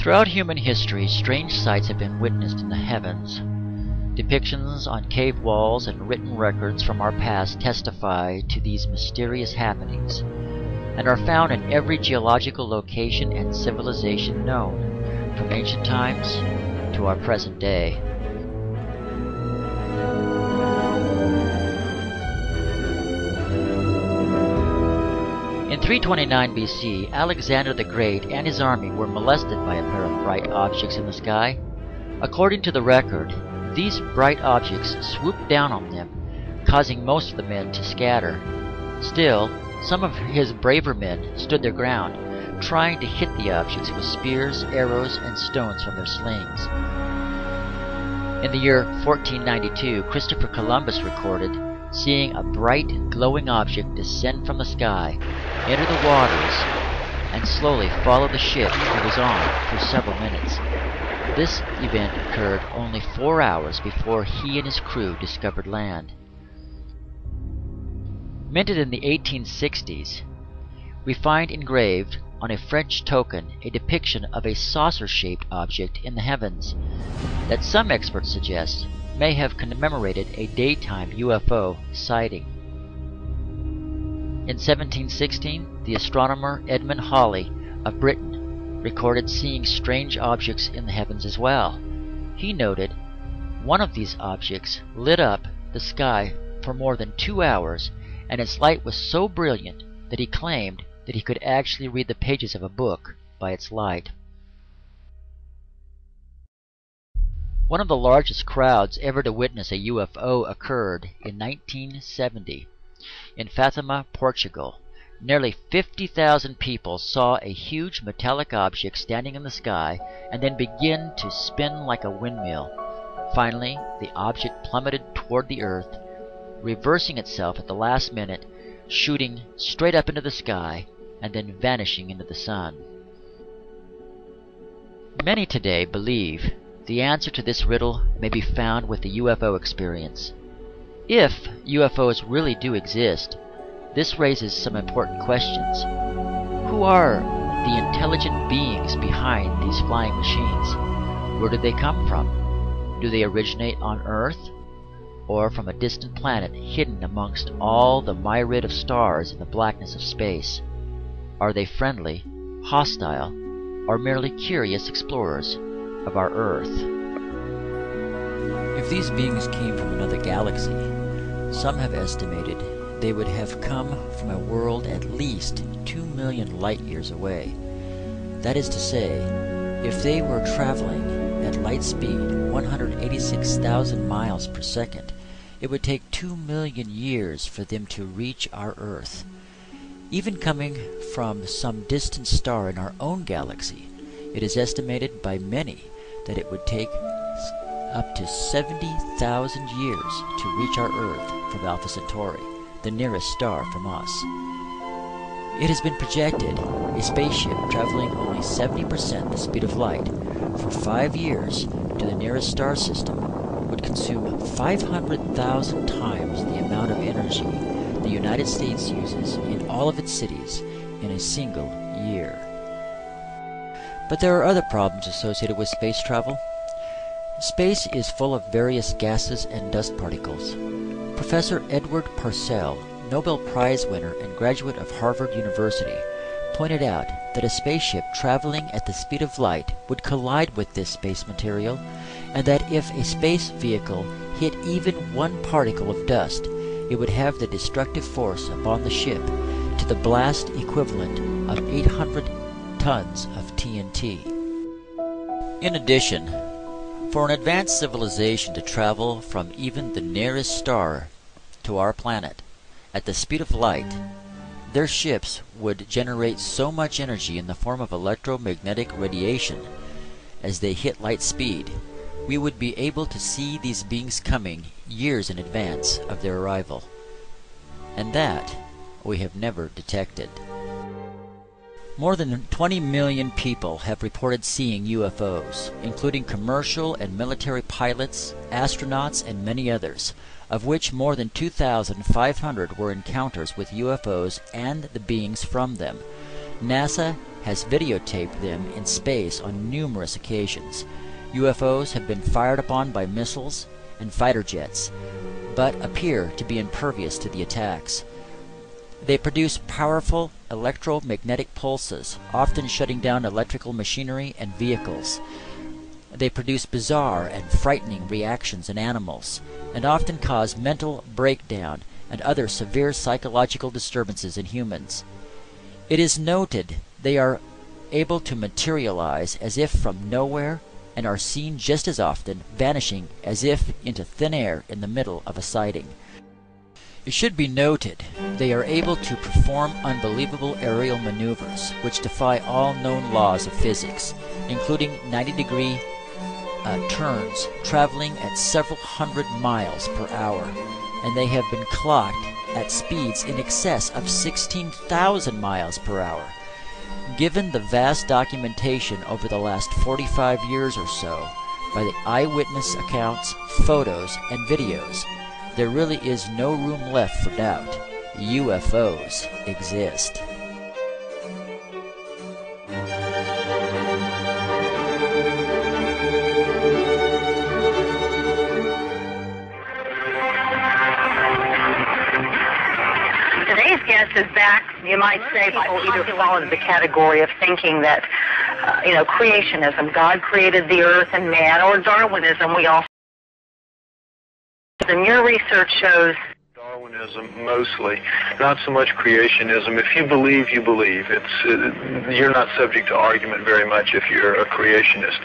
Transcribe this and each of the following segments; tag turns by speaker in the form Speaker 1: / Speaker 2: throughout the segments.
Speaker 1: Throughout human history, strange sights have been witnessed in the heavens. Depictions on cave walls and written records from our past testify to these mysterious happenings, and are found in every geological location and civilization known, from ancient times to our present day. In 329 BC, Alexander the Great and his army were molested by a pair of bright objects in the sky. According to the record, these bright objects swooped down on them, causing most of the men to scatter. Still, some of his braver men stood their ground, trying to hit the objects with spears, arrows, and stones from their slings. In the year 1492, Christopher Columbus recorded seeing a bright, glowing object descend from the sky, enter the waters, and slowly follow the ship he was on for several minutes. This event occurred only 4 hours before he and his crew discovered land. Minted in the 1860s, we find engraved on a French token a depiction of a saucer-shaped object in the heavens that some experts suggest may have commemorated a daytime UFO sighting. In 1716, the astronomer Edmund Halley of Britain recorded seeing strange objects in the heavens as well. He noted one of these objects lit up the sky for more than 2 hours, and its light was so brilliant that he claimed that he could actually read the pages of a book by its light. One of the largest crowds ever to witness a UFO occurred in 1970 in Fatima, Portugal. Nearly 50,000 people saw a huge metallic object standing in the sky and then begin to spin like a windmill. Finally, the object plummeted toward the earth, reversing itself at the last minute, shooting straight up into the sky and then vanishing into the sun. Many today believe the answer to this riddle may be found with the UFO experience. If UFOs really do exist, this raises some important questions. Who are the intelligent beings behind these flying machines? Where do they come from? Do they originate on Earth, or from a distant planet hidden amongst all the myriad of stars in the blackness of space? Are they friendly, hostile, or merely curious explorers of our Earth? If these beings came from another galaxy, some have estimated they would have come from a world at least 2 million light-years away. That is to say, if they were traveling at light speed 186,000 miles per second, it would take 2 million years for them to reach our Earth. Even coming from some distant star in our own galaxy, it is estimated by many that it would take up to 70,000 years to reach our Earth from Alpha Centauri, the nearest star from us. It has been projected a spaceship traveling only 70% the speed of light for 5 years to the nearest star system would consume 500,000 times the amount of energy the United States uses in all of its cities in a single year. But there are other problems associated with space travel. Space is full of various gases and dust particles. Professor Edward Purcell, Nobel Prize winner and graduate of Harvard University, pointed out that a spaceship traveling at the speed of light would collide with this space material, and that if a space vehicle hit even one particle of dust, it would have the destructive force upon the ship to the blast equivalent of 800 tons of TNT. In addition, for an advanced civilization to travel from even the nearest star to our planet at the speed of light, their ships would generate so much energy in the form of electromagnetic radiation as they hit light speed, we would be able to see these beings coming years in advance of their arrival. And that we have never detected. More than 20 million people have reported seeing UFOs, including commercial and military pilots, astronauts, and many others, of which more than 2,500 were encounters with UFOs and the beings from them. NASA has videotaped them in space on numerous occasions. UFOs have been fired upon by missiles and fighter jets, but appear to be impervious to the attacks. They produce powerful electromagnetic pulses, often shutting down electrical machinery and vehicles. They produce bizarre and frightening reactions in animals, and often cause mental breakdown and other severe psychological disturbances in humans. It is noted they are able to materialize as if from nowhere and are seen just as often vanishing as if into thin air in the middle of a sighting. It should be noted they are able to perform unbelievable aerial maneuvers which defy all known laws of physics, including 90-degree turns traveling at several hundred miles per hour, and they have been clocked at speeds in excess of 16,000 miles per hour. Given the vast documentation over the last 45 years or so by the eyewitness accounts, photos, and videos, there really is no room left for doubt. UFOs exist.
Speaker 2: Today's guest is back, you might say, people either fall into the category of thinking that, creationism, God created the earth and man, or Darwinism, we all. And your research shows
Speaker 3: Darwinism mostly, not so much creationism. If you believe, you believe. You're not subject to argument very much if you're a creationist.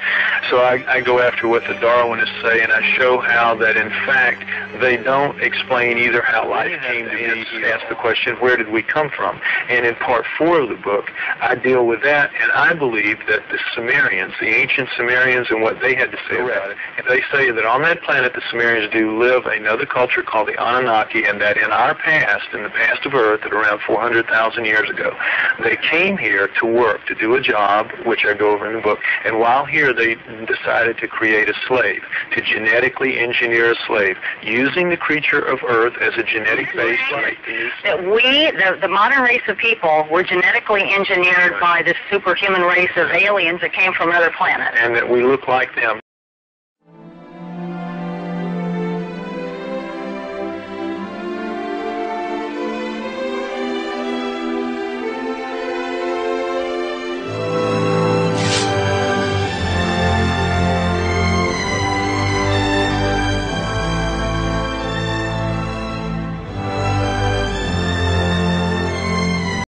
Speaker 3: So I go after what the Darwinists say, and I show how that in fact they don't explain either how life came to be. Ask the question, where did we come from? And in part 4 of the book, I deal with that, and I believe that the Sumerians, the ancient Sumerians, and what they had to say about it, and they say that on that planet the Sumerians do live another culture called the Anunnaki, and that in our past, in the past of Earth, at around 400,000 years ago, they came here to work, to do a job, which I go over in the book, and while here they decided to create a slave, to genetically engineer a slave, using the creature of Earth as a genetic base to make these.
Speaker 2: That we, the modern race of people, were genetically engineered by this superhuman race of aliens that came from other planets.
Speaker 3: And that we look like them.